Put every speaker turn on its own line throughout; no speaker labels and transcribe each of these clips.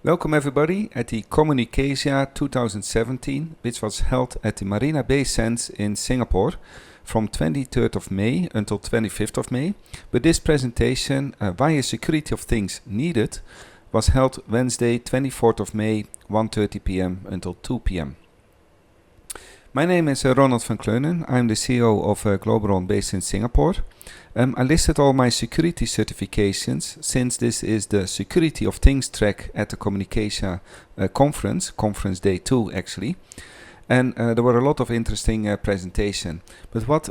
Welcome everybody at the CommunicAsia 2017, which was held at the Marina Bay Sands in Singapore from 23rd of May until 25th of May. But this presentation, Why is Security of Things Needed?, was held Wednesday 24th of May, 1:30 p.m. until 2 p.m. My name is Ronald van Kleunen. I'm the CEO of Globeron based in Singapore. I listed all my security certifications since this is the Security of Things track at the CommunicAsia conference day 2 actually. And there were a lot of interesting presentation. But what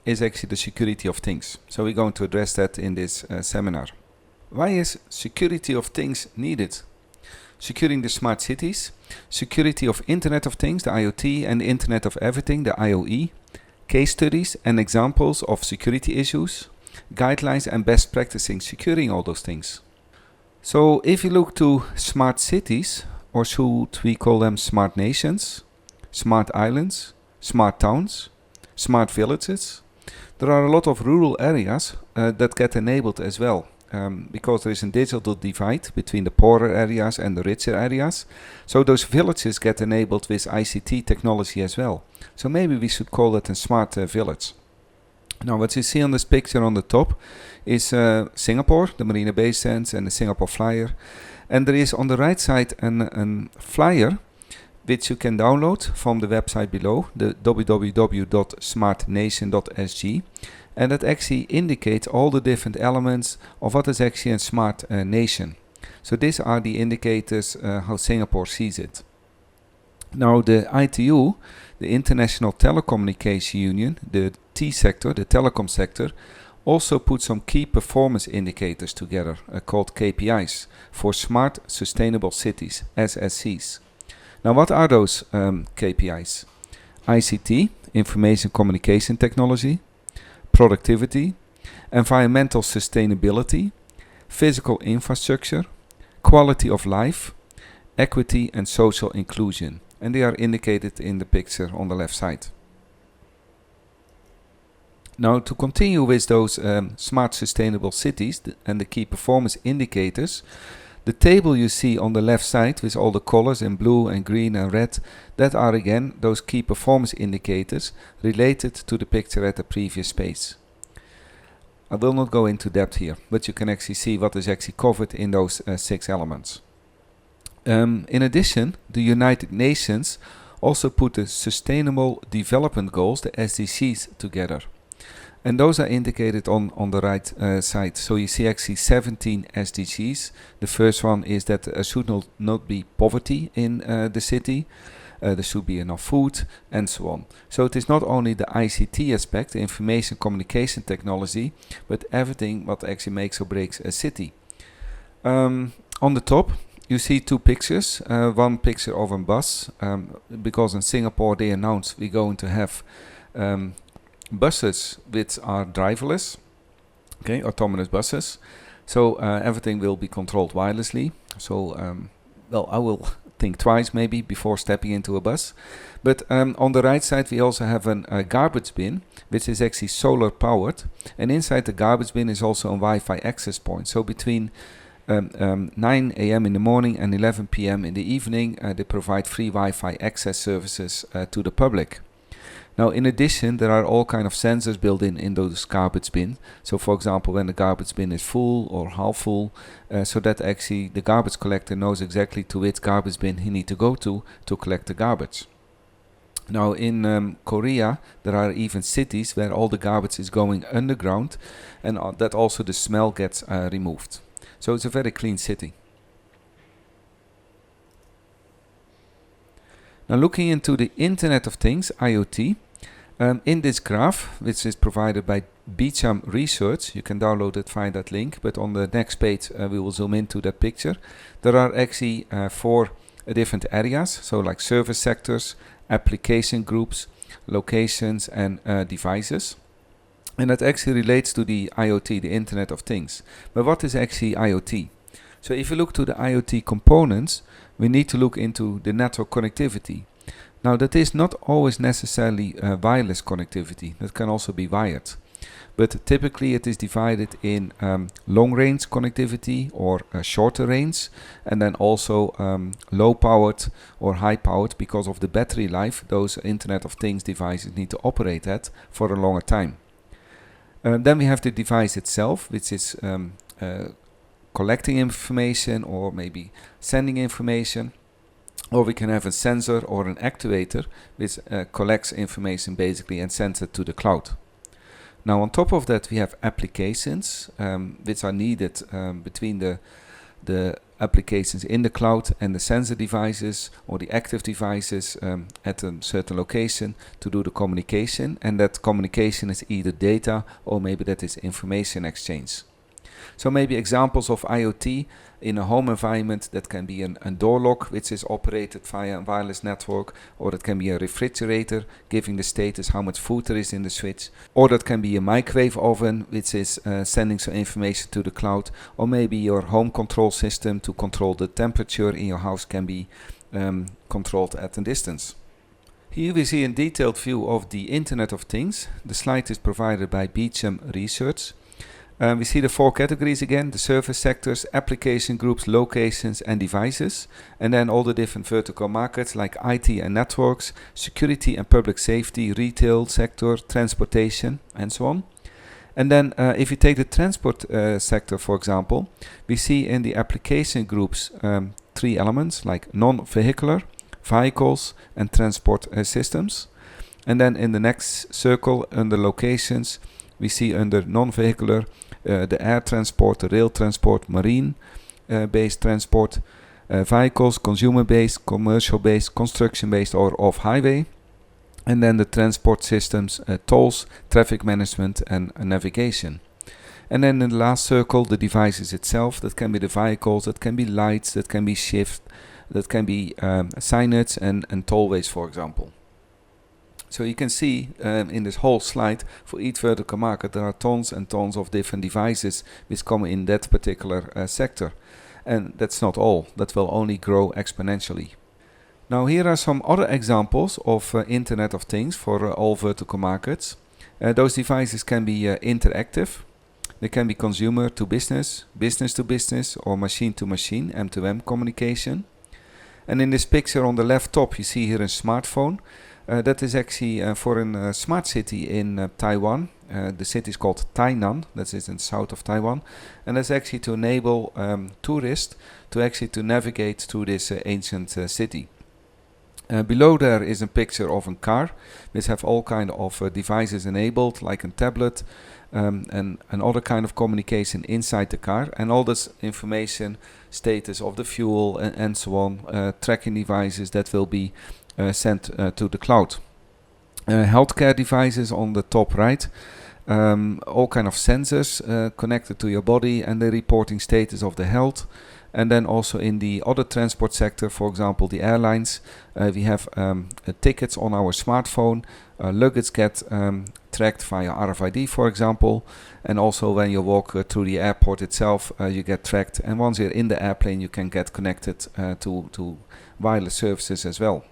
is actually the security of things? So we're going to address that in this seminar. Why is security of things needed? Securing the smart cities, security of Internet of Things, the IoT, and the Internet of Everything, the IoE, case studies and examples of security issues, guidelines and best practicing securing all those things. So if you look to smart cities, or should we call them smart nations, smart islands, smart towns, smart villages, there are a lot of rural areas that get enabled as well. Because there is a digital divide between the poorer areas and the richer areas. So those villages get enabled with ICT technology as well. So maybe we should call it a smart village. Now what you see on this picture on the top is Singapore, the Marina Bay Sands and the Singapore Flyer. And there is on the right side a flyer which you can download from the website below, the www.smartnation.sg. And that actually indicates all the different elements of what is actually a smart nation. So these are the indicators how Singapore sees it. Now the ITU, the International Telecommunication Union, the T sector, the telecom sector, also put some key performance indicators together called KPIs for Smart Sustainable Cities, SSCs. Now what are those KPIs? ICT, Information Communication Technology, productivity, environmental sustainability, physical infrastructure, quality of life, equity and social inclusion. And they are indicated in the picture on the left side. Now to continue with those smart sustainable cities and the key performance indicators, the table you see on the left side with all the colors in blue and green and red, that are again those key performance indicators related to the picture at the previous page. I will not go into depth here, but you can actually see what is actually covered in those 6 elements. In addition, the United Nations also put the Sustainable Development Goals, the SDGs, together. And those are indicated on the right side. So you see actually 17 SDGs. The first one is that there should not be poverty in the city. There should be enough food and so on. So it is not only the ICT aspect, the information communication technology, but everything what actually makes or breaks a city. On the top you see 2 pictures. One picture of a bus, because in Singapore they announced we're going to have buses which are driverless, okay, autonomous buses. So everything will be controlled wirelessly. So well, I will think twice maybe before stepping into a bus. But on the right side we also have a garbage bin which is actually solar powered, and inside the garbage bin is also a Wi-Fi access point. So between 9 a.m. in the morning and 11 p.m. in the evening they provide free Wi-Fi access services to the public. Now in addition there are all kind of sensors built in those garbage bin. So for example when the garbage bin is full or half full, so that actually the garbage collector knows exactly to which garbage bin he needs to go to collect the garbage. Now in Korea there are even cities where all the garbage is going underground, and that also the smell gets removed. So it's a very clean city. Now looking into the Internet of Things, IoT, in this graph, which is provided by Beecham Research, you can download it via that link, but on the next page we will zoom into that picture. There are actually 4 different areas, so like service sectors, application groups, locations and devices. And that actually relates to the IoT, the Internet of Things. But what is actually IoT? So if you look to the IoT components, we need to look into the network connectivity. Now that is not always necessarily wireless connectivity, that can also be wired. but typically it is divided in long-range connectivity or shorter range, and then also low-powered or high-powered, because of the battery life those Internet of Things devices need to operate at for a longer time. Then we have the device itself, which is collecting information or maybe sending information. Or we can have a sensor or an actuator which collects information basically and sends it to the cloud. Now on top of that we have applications which are needed between the applications in the cloud and the sensor devices or the active devices at a certain location to do the communication, and that communication is either data or maybe that is information exchange. So maybe examples of IoT in a home environment, that can be a door lock which is operated via a wireless network, or that can be a refrigerator giving the status how much food there is in the fridge, or that can be a microwave oven which is sending some information to the cloud, or maybe your home control system to control the temperature in your house can be controlled at a distance. Here we see a detailed view of the Internet of Things. The slide is provided by Beecham Research. We see the 4 categories again: the service sectors, application groups, locations and devices, and then all the different vertical markets like IT and networks, security and public safety, retail sector, transportation and so on. And then if you take the transport sector, for example, we see in the application groups 3 elements like non-vehicular, vehicles and transport systems. And then in the next circle under locations we see under non-vehicular the air transport, the rail transport, marine based transport, vehicles, consumer based, commercial based, construction based or off-highway, and then the transport systems, tolls, traffic management and navigation. And then in the last circle the devices itself, that can be the vehicles, that can be lights, that can be shift, that can be signage and tollways, for example. So you can see in this whole slide, for each vertical market there are tons and tons of different devices which come in that particular sector. And that's not all, that will only grow exponentially. Now here are some other examples of Internet of Things for all vertical markets. Those devices can be interactive, they can be consumer to business, business to business or machine to machine, M2M communication. And in this picture on the left top you see here a smartphone. That is actually for a smart city in Taiwan. The city is called Tainan, that is in the south of Taiwan, and that's actually to enable tourists to navigate through this ancient city. Below there is a picture of a car which have all kind of devices enabled, like a tablet and other kind of communication inside the car, and all this information, status of the fuel and so on, tracking devices that will be sent to the cloud. Healthcare devices on the top right, all kind of sensors connected to your body and the reporting status of the health. And then also in the other transport sector, for example the airlines, we have tickets on our smartphone, luggage get tracked via RFID, for example, and also when you walk through the airport itself you get tracked, and once you're in the airplane you can get connected to wireless services as well.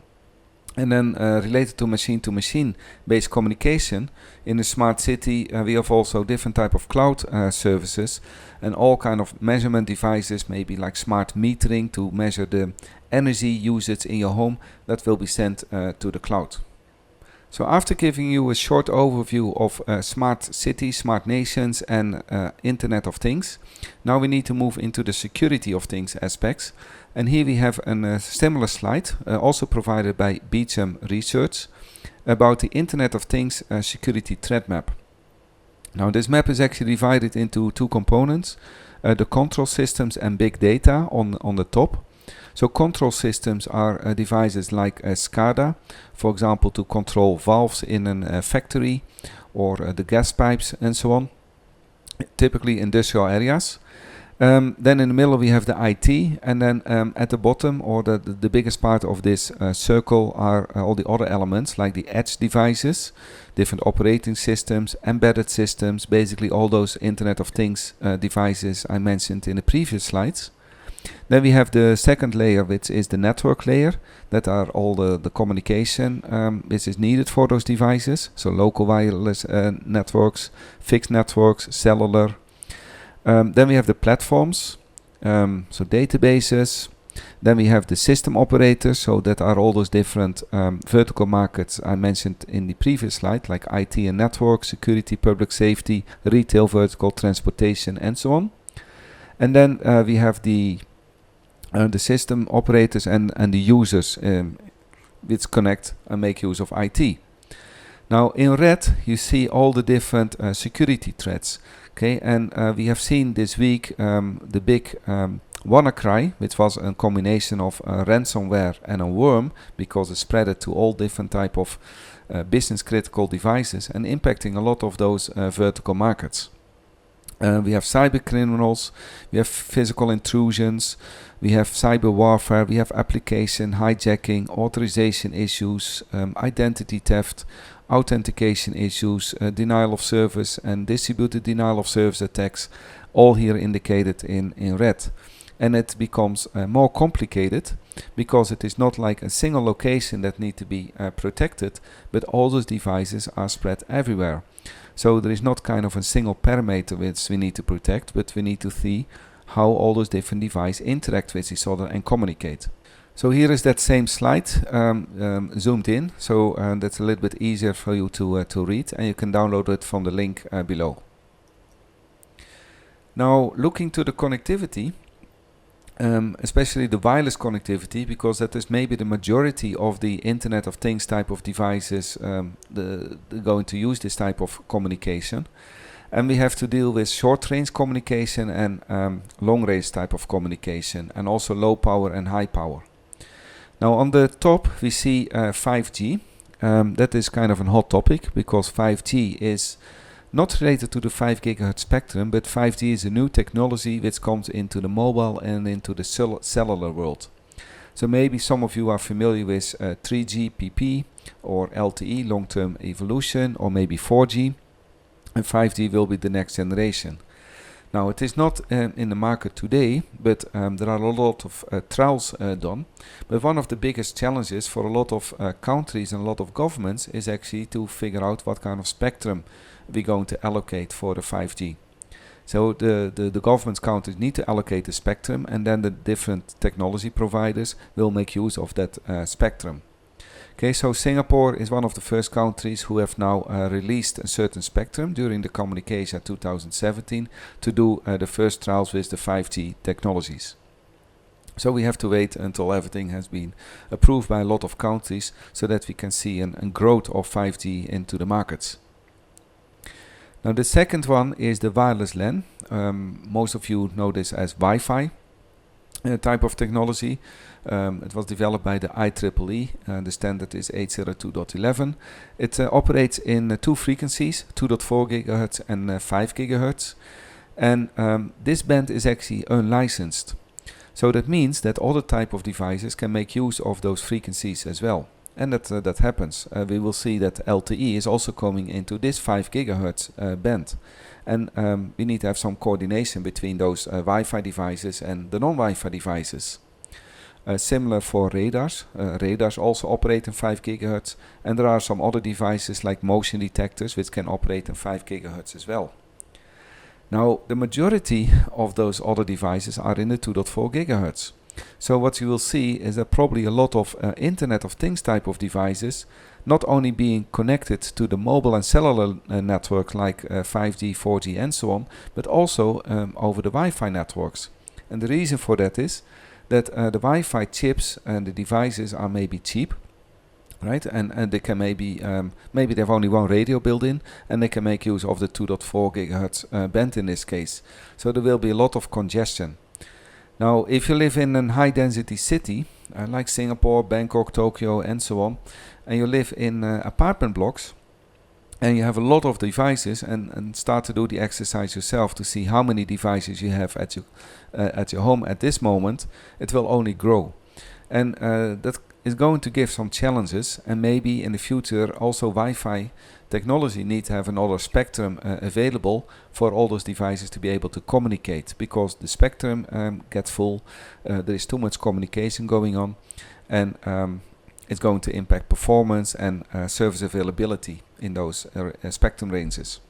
And then related to machine based communication, in a smart city we have also different type of cloud services and all kind of measurement devices, maybe like smart metering to measure the energy usage in your home, that will be sent to the cloud. So after giving you a short overview of smart cities, smart nations and Internet of Things, now we need to move into the security of things aspects. And here we have a similar slide, also provided by Beecham Research, about the Internet of Things security threat map. Now this map is actually divided into 2 components, the control systems and big data on the top. So control systems are devices like SCADA, for example to control valves in a factory or the gas pipes and so on, typically industrial areas. Then in the middle we have the IT, and then at the bottom, or the biggest part of this circle, are all the other elements like the edge devices, different operating systems, embedded systems, basically all those Internet of Things devices I mentioned in the previous slides. Then we have the second layer, which is the network layer. That are all the communication which is needed for those devices. So local wireless networks, fixed networks, cellular. Then we have the platforms, so databases. Then we have the system operators, so that are all those different vertical markets I mentioned in the previous slide, like IT and network, security, public safety, retail vertical, transportation, and so on. And then we have the system operators and the users which connect and make use of IT. Now in red you see all the different security threats. Okay, and we have seen this week the big WannaCry, which was a combination of ransomware and a worm, because it spread it to all different type of business critical devices and impacting a lot of those vertical markets. We have cyber criminals, we have physical intrusions, we have cyber warfare, we have application hijacking, authorization issues, identity theft, authentication issues, denial of service, and distributed denial of service attacks, all here indicated in red. And it becomes more complicated because it is not like a single location that need to be protected, but all those devices are spread everywhere. So there is not kind of a single parameter which we need to protect, but we need to see how all those different devices interact with each other and communicate. So here is that same slide zoomed in, so that's a little bit easier for you to read, and you can download it from the link below. Now looking to the connectivity, especially the wireless connectivity, because that is maybe the majority of the Internet of Things type of devices going to use this type of communication. And we have to deal with short range communication and long range type of communication, and also low power and high power. Now on the top we see 5G. That is kind of a hot topic because 5G is not related to the 5 GHz spectrum, but 5G is a new technology which comes into the mobile and into the cellular world. So maybe some of you are familiar with 3GPP or LTE, long-term evolution, or maybe 4G, and 5G will be the next generation. Now it is not in the market today, but there are a lot of trials done. But one of the biggest challenges for a lot of countries and a lot of governments is actually to figure out what kind of spectrum we're going to allocate for the 5G. So the governments, countries need to allocate the spectrum, and then the different technology providers will make use of that spectrum. Okay, so Singapore is one of the first countries who have now released a certain spectrum during the CommunicAsia 2017 to do the first trials with the 5G technologies. So we have to wait until everything has been approved by a lot of countries so that we can see a growth of 5G into the markets. Now the second one is the wireless LAN. Most of you know this as Wi-Fi type of technology. It was developed by the IEEE. The standard is 802.11. It operates in two frequencies, 2.4 GHz and 5 GHz. And this band is actually unlicensed. So that means that other type of devices can make use of those frequencies as well. And that happens. We will see that LTE is also coming into this 5 GHz band. And we need to have some coordination between those Wi-Fi devices and the non-Wi-Fi devices. Similar for radars. Radars also operate in 5 GHz. And there are some other devices like motion detectors which can operate in 5 GHz as well. Now the majority of those other devices are in the 2.4 GHz. So what you will see is that probably a lot of Internet of Things type of devices not only being connected to the mobile and cellular network like 5G, 4G and so on, but also over the Wi-Fi networks. And the reason for that is that the Wi-Fi chips and the devices are maybe cheap, right? And they can maybe they have only one radio built in, and they can make use of the 2.4 GHz band in this case. So there will be a lot of congestion. Now, if you live in a high-density city, like Singapore, Bangkok, Tokyo, and so on, and you live in apartment blocks, and you have a lot of devices, and start to do the exercise yourself to see how many devices you have at your home at this moment, it will only grow. And that is going to give some challenges, and maybe in the future also Wi-Fi technology need to have another spectrum available for all those devices to be able to communicate, because the spectrum gets full, there is too much communication going on, and it's going to impact performance and service availability in those spectrum ranges.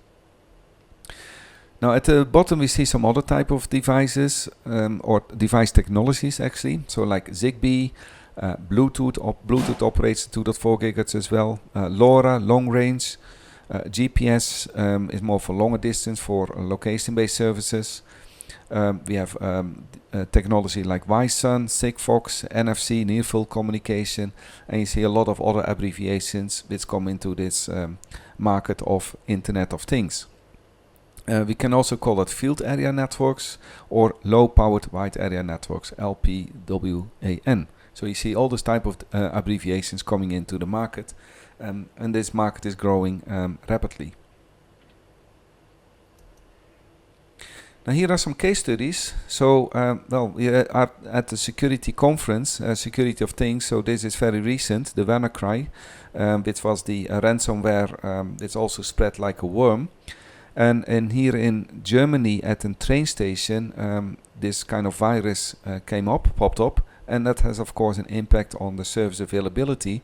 Now at the bottom we see some other type of devices or device technologies actually, so like Zigbee, Bluetooth operates 2.4 GHz as well, LoRa, long range, GPS is more for longer distance for location-based services. We have technology like Wi-SUN, Sigfox, NFC, near-field communication, and you see a lot of other abbreviations which come into this market of Internet of Things. We can also call it field area networks or low powered wide area networks, LPWAN. So you see all this type of abbreviations coming into the market, and this market is growing rapidly. Now here are some case studies. So we are at the security conference, Security of Things. So this is very recent, the WannaCry, which was the ransomware it's also spread like a worm. And here in Germany at a train station, this kind of virus popped up, and that has of course an impact on the service availability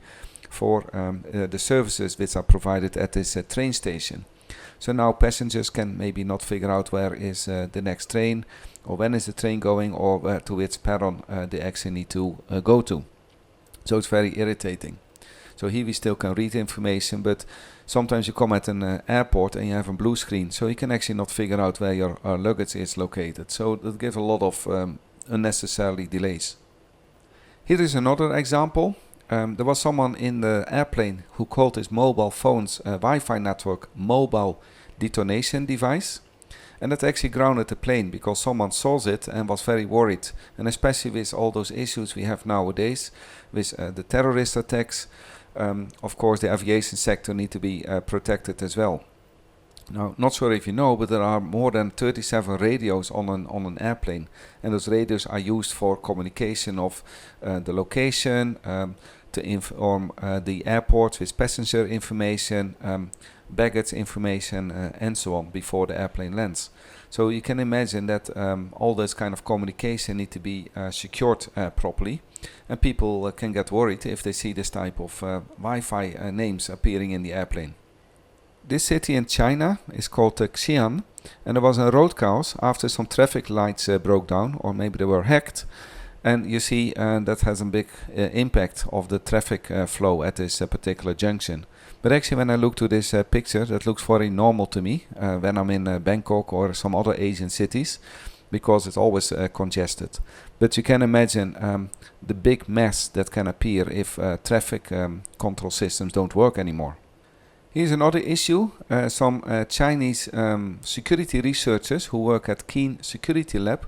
for the services which are provided at this train station. So now passengers can maybe not figure out where is the next train, or when is the train going, or where to which perron they actually need to go to. So it's very irritating. So here we still can read information, but sometimes you come at an airport and you have a blue screen, so you can actually not figure out where your luggage is located. So that gives a lot of unnecessary delays. Here is another example. There was someone in the airplane who called his mobile phone's Wi-Fi network mobile detonation device. And that actually grounded the plane because someone saw it and was very worried. And especially with all those issues we have nowadays with the terrorist attacks, of course the aviation sector need to be protected as well. Now, not sure if you know, but there are more than 37 radios on an airplane, and those radios are used for communication of the location, to inform the airports with passenger information, baggage information, and so on before the airplane lands. So you can imagine that all this kind of communication need to be secured properly, and people can get worried if they see this type of Wi-Fi names appearing in the airplane. This city in China is called Xi'an, and there was a road chaos after some traffic lights broke down, or maybe they were hacked. And you see that has a big impact of the traffic flow at this particular junction. But actually when I look to this picture, that looks very normal to me when I'm in Bangkok or some other Asian cities, because it's always congested. But you can imagine the big mess that can appear if traffic control systems don't work anymore. Here's another issue. Some Chinese security researchers who work at Keen Security Lab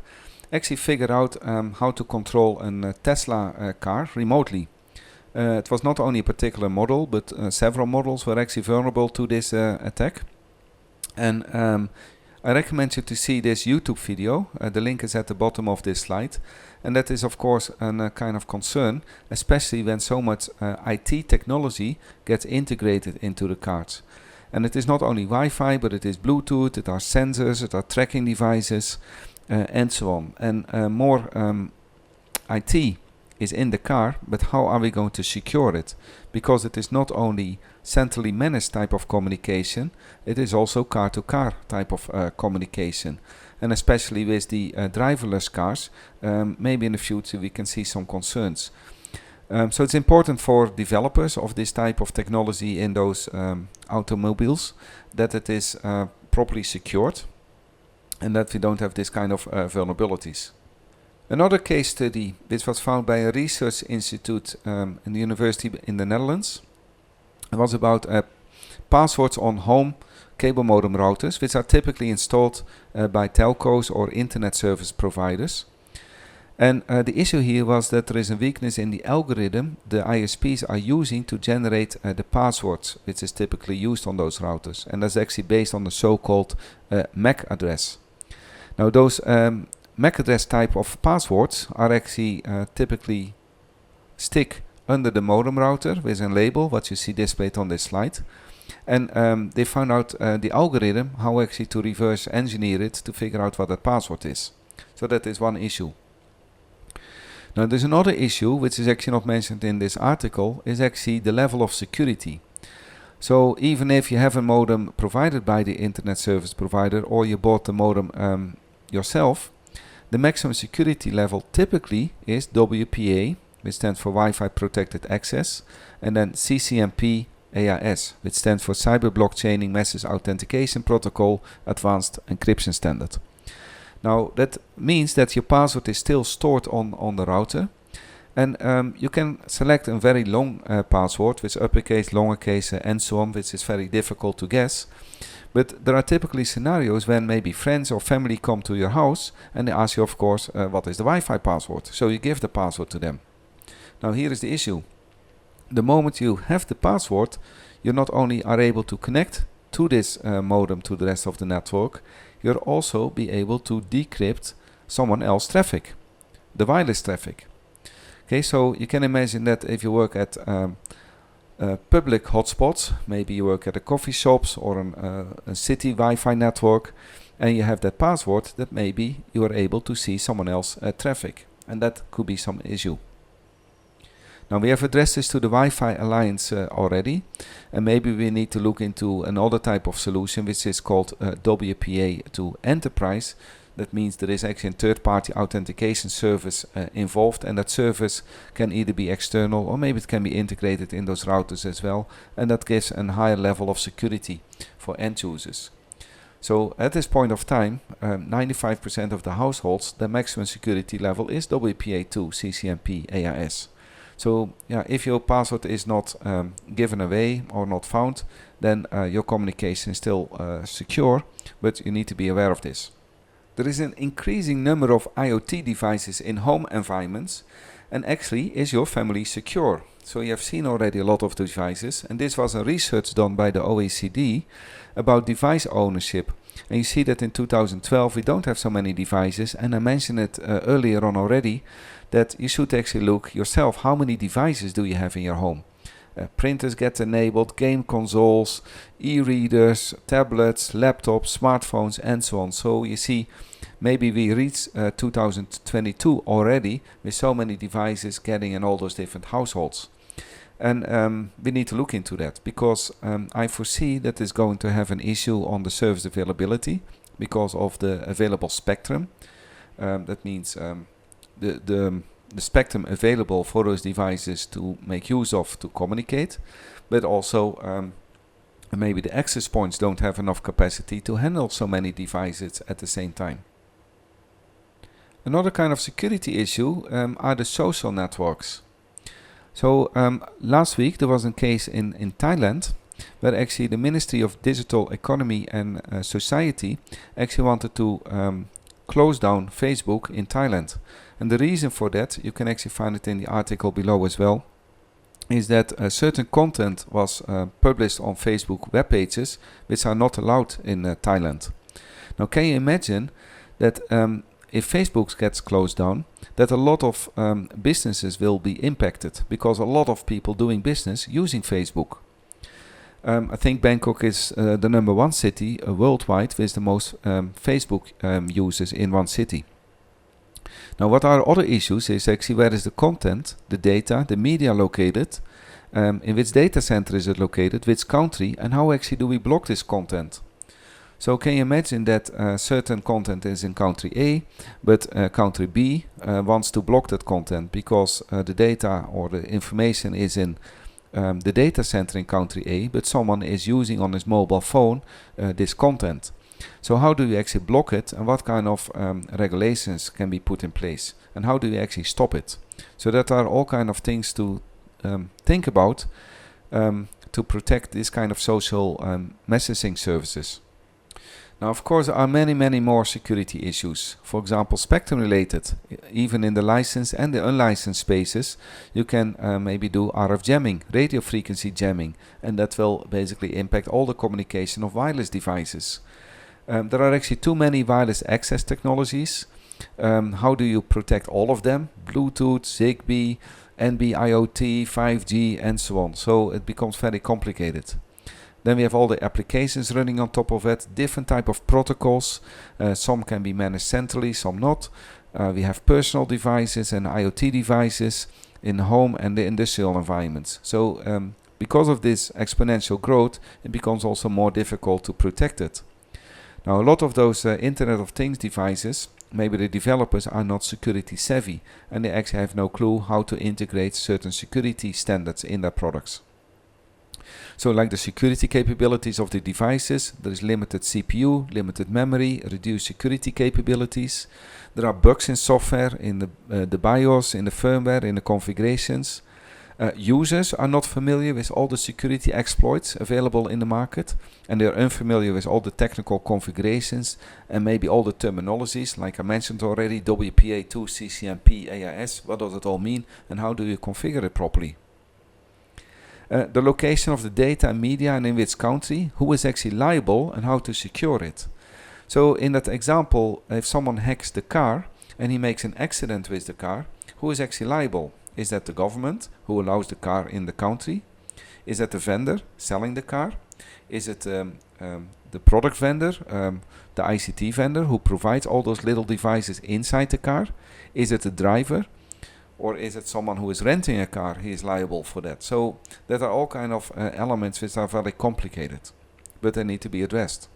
actually figured out how to control a Tesla car remotely. It was not only a particular model, but several models were actually vulnerable to this attack. And I recommend you to see this YouTube video. The link is at the bottom of this slide. And that is of course a kind of concern, especially when so much IT technology gets integrated into the cars. And it is not only Wi-Fi, but it is Bluetooth, it are sensors, it are tracking devices, and so on. And more IT is in the car, but how are we going to secure it? Because it is not only centrally managed type of communication, it is also car-to-car type of communication. And especially with the driverless cars, maybe in the future we can see some concerns. So it's important for developers of this type of technology in those automobiles that it is properly secured and that we don't have this kind of vulnerabilities. Another case study which was found by a research institute in the university in the Netherlands was about passwords on home cable modem routers, which are typically installed by telcos or internet service providers. And the issue here was that there is a weakness in the algorithm the ISPs are using to generate the passwords, which is typically used on those routers. And that's actually based on the so-called MAC address. Now those MAC address type of passwords are actually typically stick under the modem router with a label, what you see displayed on this slide. And they found out the algorithm, how actually to reverse engineer it to figure out what that password is. So that is one issue. Now there's another issue, which is actually not mentioned in this article, is actually the level of security. So even if you have a modem provided by the internet service provider, or you bought the modem yourself, the maximum security level typically is WPA, which stands for Wi-Fi Protected Access, and then CCMP AIS, which stands for Cyber Blockchaining Message Authentication Protocol Advanced Encryption Standard. Now that means that your password is still stored on the router, and you can select a very long password with uppercase, lowercase, and so on, which is very difficult to guess. But there are typically scenarios when maybe friends or family come to your house and they ask you, of course, what is the Wi-Fi password? So you give the password to them. Now here is the issue. The moment you have the password, you not only are able to connect to this modem to the rest of the network, you'll also be able to decrypt someone else's traffic, the wireless traffic. Okay, so you can imagine that if you work at public hotspots, maybe you work at a coffee shops or a city Wi-Fi network, and you have that password, that maybe you are able to see someone else's traffic, and that could be some issue. Now we have addressed this to the Wi-Fi Alliance already, and maybe we need to look into another type of solution, which is called WPA to Enterprise. That means there is actually a third-party authentication service involved, and that service can either be external or maybe it can be integrated in those routers as well, and that gives a higher level of security for end users. So at this point of time, 95% of the households, the maximum security level is WPA2 CCMP AIS. So yeah, if your password is not given away or not found, then your communication is still secure, but you need to be aware of this. There is an increasing number of IoT devices in home environments, and actually is your family secure? So you have seen already a lot of devices, and this was a research done by the OECD about device ownership. And you see that in 2012 we don't have so many devices, and I mentioned it earlier on already, that you should actually look yourself, how many devices do you have in your home? Printers get enabled, game consoles, e-readers, tablets, laptops, smartphones, and so on. So you see, maybe we reach 2022 already with so many devices getting in all those different households. And we need to look into that, because I foresee that is going to have an issue on the service availability because of the available spectrum. That means the spectrum available for those devices to make use of to communicate, but also maybe the access points don't have enough capacity to handle so many devices at the same time. Another kind of security issue are the social networks. So last week there was a case in Thailand where actually the Ministry of Digital Economy and Society actually wanted to close down Facebook in Thailand. And the reason for that, you can actually find it in the article below as well, is that certain content was published on Facebook web pages which are not allowed in Thailand. Now can you imagine that if Facebook gets closed down, that a lot of businesses will be impacted, because a lot of people doing business using Facebook. I think Bangkok is the number one city worldwide with the most Facebook users in one city. Now what are other issues is actually where is the content, the data, the media located, in which data center is it located, which country, and how actually do we block this content. So can you imagine that certain content is in country A, but country B wants to block that content because the data or the information is in the data center in country A, but someone is using on his mobile phone this content. So how do you actually block it, and what kind of regulations can be put in place, and how do you actually stop it? So that are all kind of things to think about to protect this kind of social messaging services. Now of course there are many more security issues. For example, spectrum related. Even in the licensed and the unlicensed spaces you can maybe do RF jamming, radio frequency jamming, and that will basically impact all the communication of wireless devices. There are actually too many wireless access technologies. How do you protect all of them? Bluetooth, Zigbee, NB-IoT, 5G and so on. So it becomes very complicated. Then we have all the applications running on top of it, different type of protocols. Some can be managed centrally, some not. We have personal devices and IoT devices in home and the industrial environments. So because of this exponential growth, it becomes also more difficult to protect it. Now a lot of those Internet of Things devices, maybe the developers are not security savvy and they actually have no clue how to integrate certain security standards in their products. So like the security capabilities of the devices, there is limited CPU, limited memory, reduced security capabilities. There are bugs in software, in the BIOS, in the firmware, in the configurations. Users are not familiar with all the security exploits available in the market, and they are unfamiliar with all the technical configurations and maybe all the terminologies, like I mentioned already, WPA2, CCNP, AIS, what does it all mean and how do you configure it properly? The location of the data and media and in which country, who is actually liable and how to secure it. So in that example, if someone hacks the car and he makes an accident with the car, who is actually liable? Is that the government who allows the car in the country? Is that the vendor selling the car? Is it the product vendor, the ICT vendor who provides all those little devices inside the car? Is it the driver? Or is it someone who is renting a car? He is liable for that. So there are all kind of elements which are very complicated, but they need to be addressed.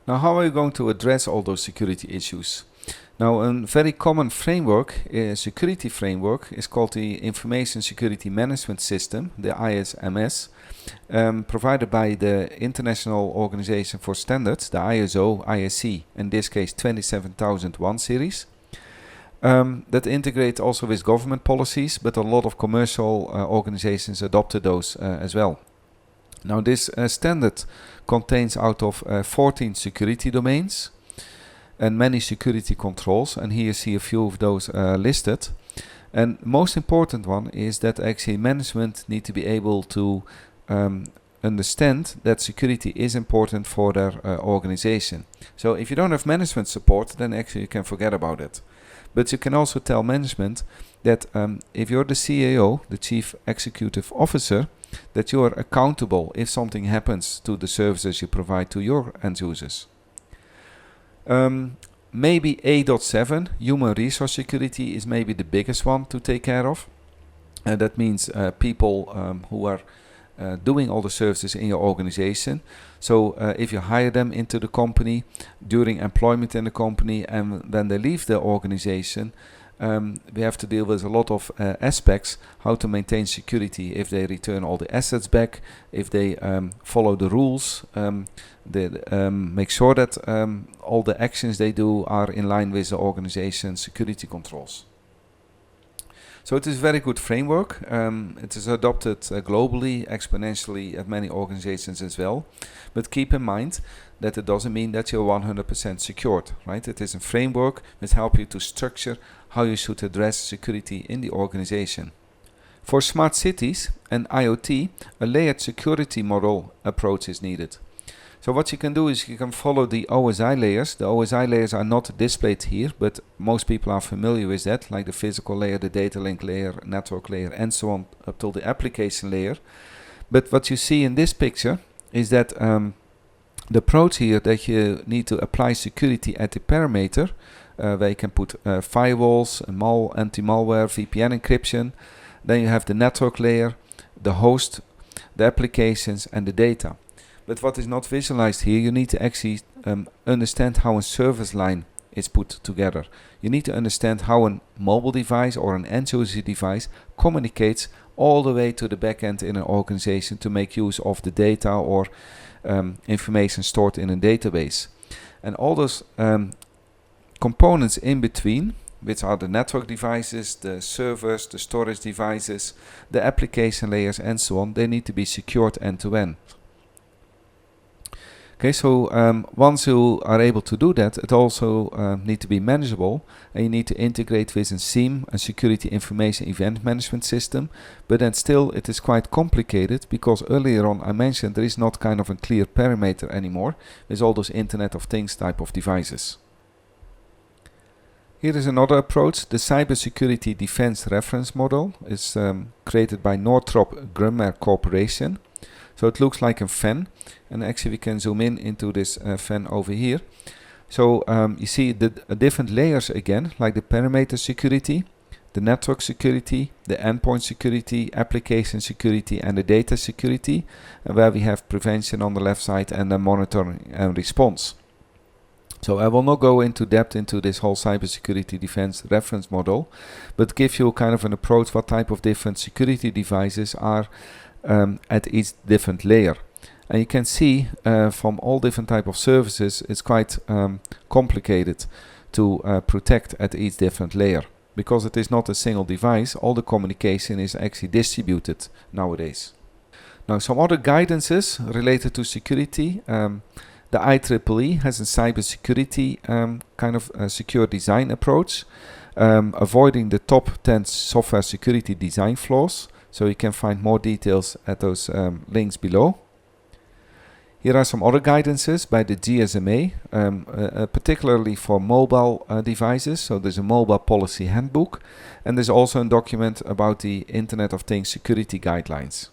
Now how are we going to address all those security issues? Now a very common framework, security framework, is called the Information Security Management System, the ISMS, provided by the International Organization for Standards, the ISO, ISC, in this case 27001 series. That integrate also with government policies, but a lot of commercial organizations adopted those as well. Now this standard contains out of 14 security domains and many security controls, and here you see a few of those listed. And most important one is that actually management need to be able to understand that security is important for their organization. So if you don't have management support, then actually you can forget about it. But you can also tell management that if you're the CAO, the Chief Executive Officer, that you are accountable if something happens to the services you provide to your end users. Maybe A.7, human resource security, is maybe the biggest one to take care of. And that means people who are doing all the services in your organization. So if you hire them into the company during employment in the company and then they leave the organization, we have to deal with a lot of aspects, how to maintain security, if they return all the assets back, if they follow the rules, make sure that all the actions they do are in line with the organization's security controls. So it is a very good framework. It is adopted globally, exponentially at many organizations as well. But keep in mind that it doesn't mean that you're 100% secured, right? It is a framework that helps you to structure how you should address security in the organization. For smart cities and IoT, a layered security model approach is needed. So what you can do is you can follow the OSI layers. The OSI layers are not displayed here, but most people are familiar with that, like the physical layer, the data link layer, network layer, and so on, up till the application layer. But what you see in this picture is that the approach here that you need to apply security at the parameter, where you can put firewalls, anti-malware, VPN encryption. Then you have the network layer, the host, the applications, and the data. But what is not visualized here, you need to actually understand how a service line is put together. You need to understand how a mobile device or an end user device communicates all the way to the backend in an organization to make use of the data or information stored in a database. And all those components in between, which are the network devices, the servers, the storage devices, the application layers, and so on, they need to be secured end-to-end. Okay, so once you are able to do that, it also need to be manageable, and you need to integrate with a SIEM, a Security Information Event Management System, but then still it is quite complicated because earlier on I mentioned there is not kind of a clear parameter anymore with all those Internet of Things type of devices. Here is another approach. The Cybersecurity Defense Reference Model is created by Northrop Grumman Corporation. So it looks like a fan, and actually we can zoom in into this fan over here. So you see the different layers again, like the perimeter security, the network security, the endpoint security, application security, and the data security, where we have prevention on the left side and the monitoring and response. So I will not go into depth into this whole cybersecurity defense reference model, but give you kind of an approach what type of different security devices are at each different layer. And you can see from all different type of services, it's quite complicated to protect at each different layer. Because it is not a single device, all the communication is actually distributed nowadays. Now some other guidances related to security. The IEEE has a cybersecurity kind of secure design approach, avoiding the top 10 software security design flaws. So you can find more details at those links below. Here are some other guidances by the GSMA, particularly for mobile devices. So there's a mobile policy handbook, and there's also a document about the Internet of Things security guidelines.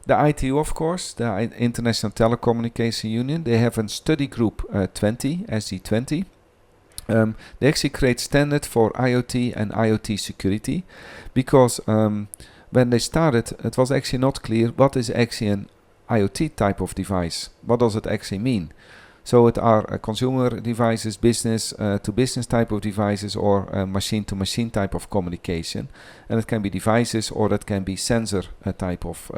The ITU, of course, the International Telecommunication Union, they have a study group 20, SG20. They actually create standard for IoT and IoT security, because when they started, it was actually not clear what is actually an IoT type of device. What does it actually mean? So it are consumer devices, business to business type of devices, or machine to machine type of communication. And it can be devices, or it can be sensor type of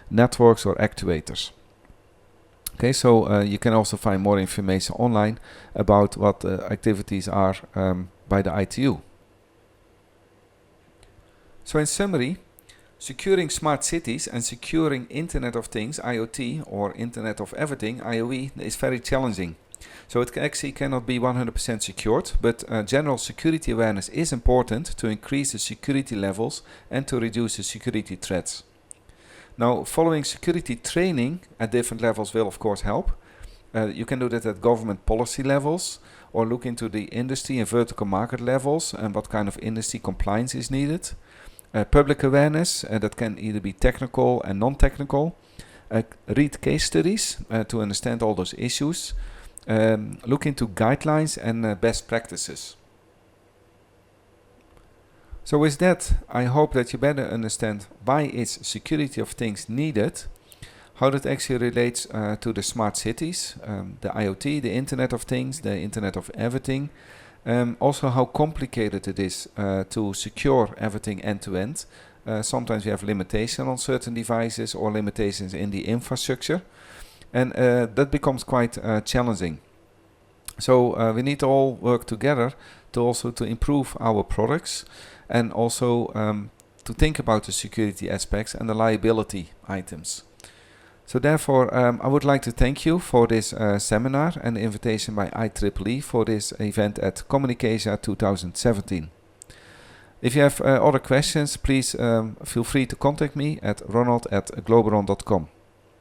networks or actuators. Okay, so you can also find more information online about what activities are by the ITU. So in summary, securing smart cities and securing Internet of Things, IoT, or Internet of Everything, IoE, is very challenging. So it actually cannot be 100% secured, but general security awareness is important to increase the security levels and to reduce the security threats. Now, following security training at different levels will of course help. You can do that at government policy levels, or look into the industry and vertical market levels and what kind of industry compliance is needed. Public awareness, that can either be technical and non-technical. Read case studies to understand all those issues. Look into guidelines and best practices. So with that, I hope that you better understand why is security of things needed, how that actually relates to the smart cities, the IoT, the Internet of Things, the Internet of Everything. Also how complicated it is to secure everything end-to-end. Sometimes we have limitation on certain devices or limitations in the infrastructure, and that becomes quite challenging. So we need to all work together to improve our products, and also to think about the security aspects and the liability items. So therefore, I would like to thank you for this seminar and the invitation by IEEE for this event at CommunicAsia 2017. If you have other questions, please feel free to contact me at ronald@globeron.com.